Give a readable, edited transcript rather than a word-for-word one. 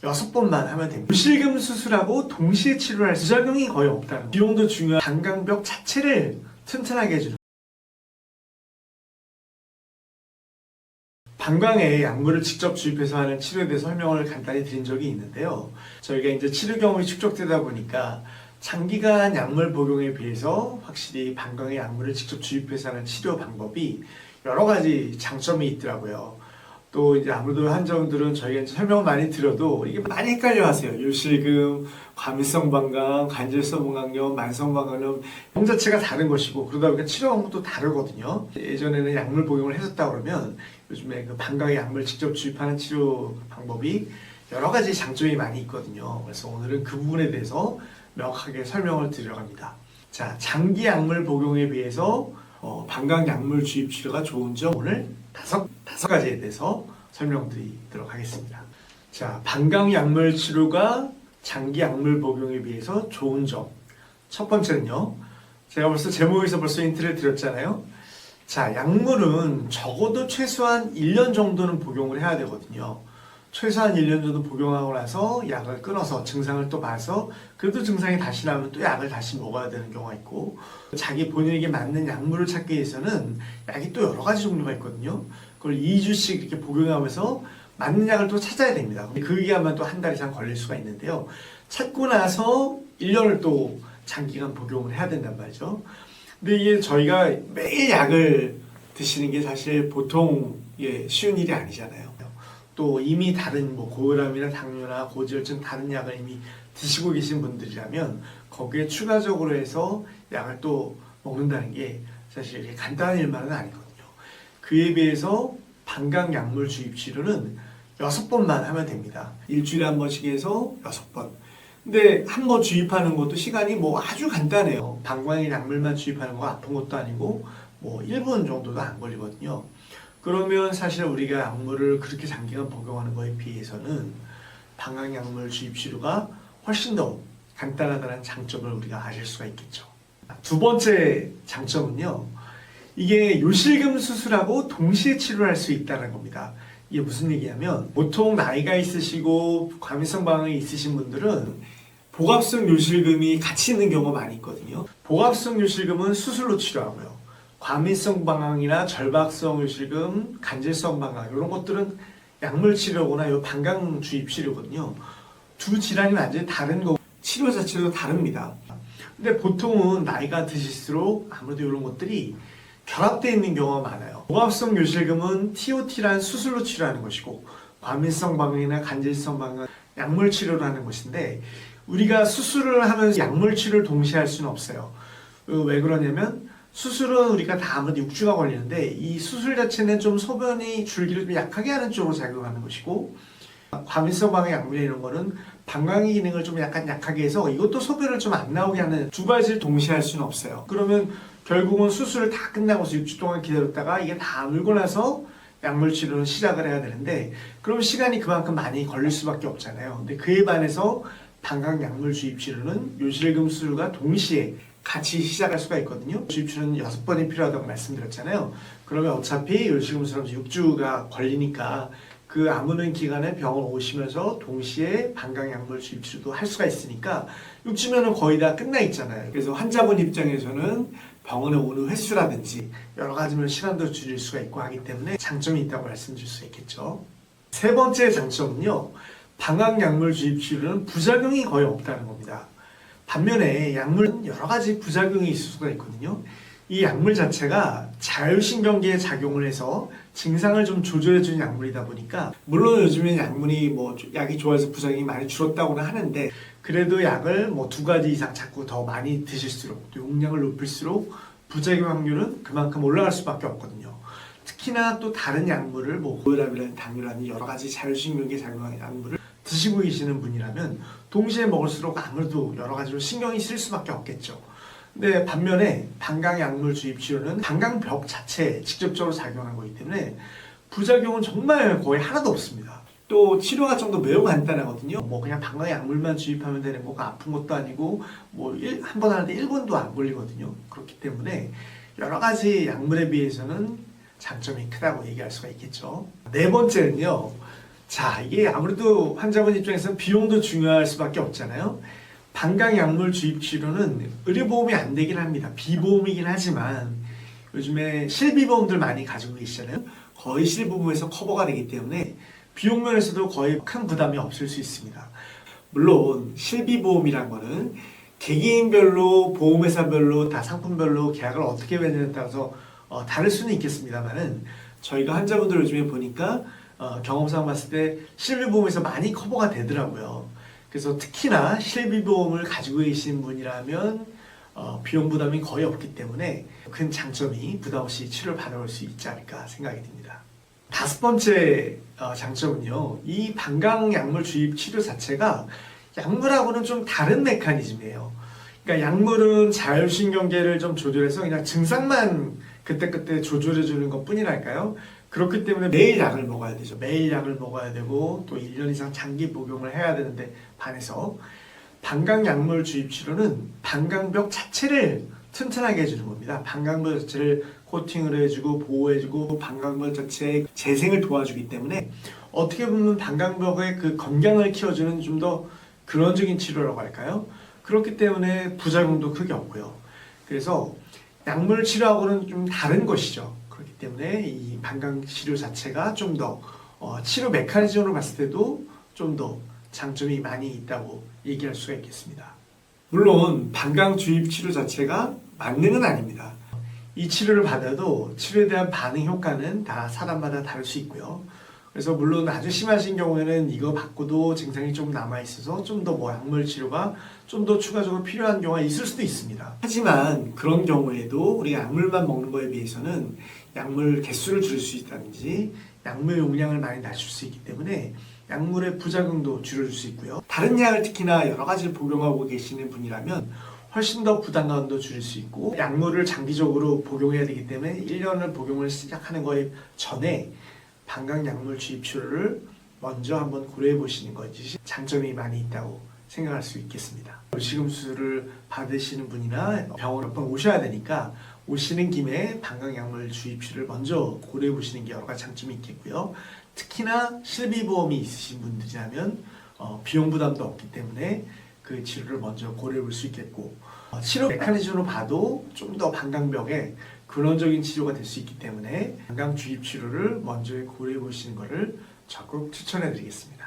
6번만 하면 됩니다. 요실금 수술하고 동시에 치료할 부작용이 거의 없다는 거. 비용도 중요한 방광벽 자체를 튼튼하게 해주는 방광에 약물을 직접 주입해서 하는 치료에 대해서 설명을 간단히 드린 적이 있는데요. 저희가 이제 치료 경험이 축적되다 보니까 장기간 약물 복용에 비해서 확실히 방광에 약물을 직접 주입해서 하는 치료 방법이 여러 가지 장점이 있더라고요. 또 이제 아무래도 환자분들은 저희가 이제 설명을 많이 드려도 이게 많이 헷갈려 하세요. 요실금, 과민성 방광, 간질성 방광염, 만성 방광염 병 자체가 다른 것이고 그러다 보니까 치료 방법도 다르거든요. 예전에는 약물 복용을 했었다 그러면 요즘에 그 방광에 약물 직접 주입하는 치료 방법이 여러 가지 장점이 많이 있거든요. 그래서 오늘은 그 부분에 대해서 명확하게 설명을 드리려고 합니다. 자, 장기 약물 복용에 비해서 방광 약물 주입 치료가 좋은 점 오늘 다섯 가지에 대해서 설명드리도록 하겠습니다. 자, 방광 약물 치료가 장기 약물 복용에 비해서 좋은 점. 첫 번째는요. 제가 벌써 제목에서 벌써 힌트를 드렸잖아요. 자, 약물은 적어도 최소한 1년 정도는 복용을 해야 되거든요. 최소한 1년 정도 복용하고 나서 약을 끊어서 증상을 또 봐서 그래도 증상이 다시 나면 또 약을 다시 먹어야 되는 경우가 있고 자기 본인에게 맞는 약물을 찾기 위해서는 약이 또 여러 가지 종류가 있거든요. 그걸 2주씩 이렇게 복용하면서 맞는 약을 또 찾아야 됩니다. 그게 아마 또 한 달 이상 걸릴 수가 있는데요. 찾고 나서 1년을 또 장기간 복용을 해야 된단 말이죠. 근데 이게 저희가 매일 약을 드시는 게 사실 보통 쉬운 일이 아니잖아요. 또 이미 다른 고혈압이나 당뇨나 고지혈증 다른 약을 이미 드시고 계신 분들이라면 거기에 추가적으로 해서 약을 또 먹는다는 게 사실 간단한 일만은 아니거든요. 그에 비해서 방광 약물 주입 치료는 6번만 하면 됩니다. 일주일에 한 번씩 해서 6번. 근데 한 번 주입하는 것도 시간이 아주 간단해요. 방광에 약물만 주입하는 거 아픈 것도 아니고 1분 정도도 안 걸리거든요. 그러면 사실 우리가 약물을 그렇게 장기간 복용하는 거에 비해서는 방광 약물 주입 치료가 훨씬 더 간단하다는 장점을 우리가 아실 수가 있겠죠. 두 번째 장점은요. 이게 요실금 수술하고 동시에 치료할 수 있다는 겁니다. 이게 무슨 얘기냐면 보통 나이가 있으시고 과민성 방광이 있으신 분들은 복압성 요실금이 같이 있는 경우가 많이 있거든요. 복압성 요실금은 수술로 치료하고요. 과민성 방광이나 절박성 요실금, 간질성 방광 이런 것들은 약물 치료거나 요 방광 주입 치료거든요. 두 질환이 완전히 다른 거 치료 자체도 다릅니다. 근데 보통은 나이가 드실수록 아무래도 이런 것들이 결합되어 있는 경우가 많아요. 복압성 요실금은 TOT라는 수술로 치료하는 것이고 과민성 방광이나 간질성 방광 약물 치료를 하는 것인데 우리가 수술을 하면서 약물 치료를 동시에 할 수는 없어요. 왜 그러냐면 수술은 우리가 다 아무래도 6주가 걸리는데 이 수술 자체는 좀 소변이 줄기를 좀 약하게 하는 쪽으로 작용하는 것이고 과민성 방광 약물 이런 거는 방광의 기능을 좀 약간 약하게 해서 이것도 소변을 좀 안 나오게 하는 두 가지를 동시에 할 수는 없어요. 그러면 결국은 수술을 다 끝나고서 6주 동안 기다렸다가 이게 다 물고 나서 약물 치료는 시작을 해야 되는데 그럼 시간이 그만큼 많이 걸릴 수밖에 없잖아요. 근데 그에 반해서 방광 약물 주입 치료는 요실금 수술과 동시에 같이 시작할 수가 있거든요. 주입 치료는 6번이 필요하다고 말씀드렸잖아요. 그러면 어차피 요실금 수술하면서 6주가 걸리니까 그 아무는 기간에 병원 오시면서 동시에 방광 약물 주입 치료도 할 수가 있으니까 6주면은 거의 다 끝나 있잖아요. 그래서 환자분 입장에서는 병원에 오는 횟수라든지 여러 가지면 시간도 줄일 수가 있고 하기 때문에 장점이 있다고 말씀드릴 수 있겠죠. 세 번째 장점은요. 방광 약물 주입 치료는 부작용이 거의 없다는 겁니다. 반면에 약물은 여러 가지 부작용이 있을 수가 있거든요. 이 약물 자체가 자율신경계에 작용을 해서 증상을 좀 조절해주는 약물이다 보니까 물론 요즘엔 약물이 약이 좋아져서 부작용이 많이 줄었다고는 하는데 그래도 약을 2가지 이상 자꾸 더 많이 드실수록 또 용량을 높일수록 부작용 확률은 그만큼 올라갈 수밖에 없거든요. 특히나 또 다른 약물을 고혈압이라든 당뇨라든 여러 가지 자율신경계에 작용하는 약물을 드시고 계시는 분이라면 동시에 먹을수록 아무래도 여러 가지로 신경이 쓸 수밖에 없겠죠. 근데 반면에 방광 약물 주입 치료는 방광벽 자체에 직접적으로 작용하는 거기 때문에 부작용은 정말 거의 하나도 없습니다. 또 치료 과정도 매우 간단하거든요. 그냥 방광 약물만 주입하면 되는 거고 아픈 것도 아니고 한 번 하는데 1분도 안 걸리거든요. 그렇기 때문에 여러 가지 약물에 비해서는 장점이 크다고 얘기할 수가 있겠죠. 네 번째는요. 자, 이게 아무래도 환자분 입장에서는 비용도 중요할 수밖에 없잖아요. 방광약물 주입 치료는 의료보험이 안 되긴 합니다. 비보험이긴 하지만 요즘에 실비보험들 많이 가지고 계시잖아요. 거의 실비보험에서 커버가 되기 때문에 비용 면에서도 거의 큰 부담이 없을 수 있습니다. 물론 실비보험이란 거는 개개인별로 보험회사별로 다 상품별로 계약을 어떻게 맺느냐에 따라서 다를 수는 있겠습니다만은 저희가 환자분들 요즘에 보니까 경험상 봤을 때 실비보험에서 많이 커버가 되더라고요. 그래서 특히나 실비보험을 가지고 계신 분이라면 비용 부담이 거의 없기 때문에 큰 장점이 부담 없이 치료를 받아올 수 있지 않을까 생각이 듭니다. 다섯 번째 장점은요, 이 방광약물 주입 치료 자체가 약물하고는 좀 다른 메커니즘이에요. 그러니까 약물은 자율신경계를 좀 조절해서 그냥 증상만 그때그때 조절해주는 것 뿐이랄까요? 그렇기 때문에 매일 약을 먹어야 되죠. 매일 약을 먹어야 되고 또 1년 이상 장기 복용을 해야 되는데 반해서 방광약물 주입 치료는 방광벽 자체를 튼튼하게 해주는 겁니다. 방광벽 자체를 코팅을 해주고 보호해주고 방광벽 자체의 재생을 도와주기 때문에 어떻게 보면 방광벽의 그 건강을 키워주는 좀 더 근원적인 치료라고 할까요? 그렇기 때문에 부작용도 크게 없고요. 그래서 약물 치료하고는 좀 다른 것이죠. 그렇기 때문에 이 방광 치료 자체가 좀 더 치료 메커니즘으로 봤을 때도 좀 더 장점이 많이 있다고 얘기할 수가 있겠습니다. 물론 방광 주입 치료 자체가 만능은 아닙니다. 이 치료를 받아도 치료에 대한 반응 효과는 다 사람마다 다를 수 있고요. 그래서 물론 아주 심하신 경우에는 이거 받고도 증상이 좀 남아있어서 좀 더 뭐 약물 치료가 좀 더 추가적으로 필요한 경우가 있을 수도 있습니다. 하지만 그런 경우에도 우리가 약물만 먹는 거에 비해서는 약물 개수를 줄일 수 있다든지 약물 용량을 많이 낮출 수 있기 때문에 약물의 부작용도 줄여줄 수 있고요. 다른 약을 특히나 여러 가지를 복용하고 계시는 분이라면 훨씬 더 부담감도 줄일 수 있고 약물을 장기적으로 복용해야 되기 때문에 1년을 복용을 시작하는 거에 전에 방광약물 주입 치료를 먼저 한번 고려해 보시는 것이 장점이 많이 있다고 생각할 수 있겠습니다. 요식금 수술을 받으시는 분이나 병원 몇 번 오셔야 되니까 오시는 김에 방광약물 주입 치료를 먼저 고려해 보시는 게 여러 가지 장점이 있겠고요. 특히나 실비보험이 있으신 분들이라면 비용 부담도 없기 때문에 그 치료를 먼저 고려해 볼 수 있겠고 치료 메커니즘으로 봐도 좀 더 방광벽에 근원적인 치료가 될 수 있기 때문에 방광 주입 치료를 먼저 고려해 보시는 것을 적극 추천해 드리겠습니다.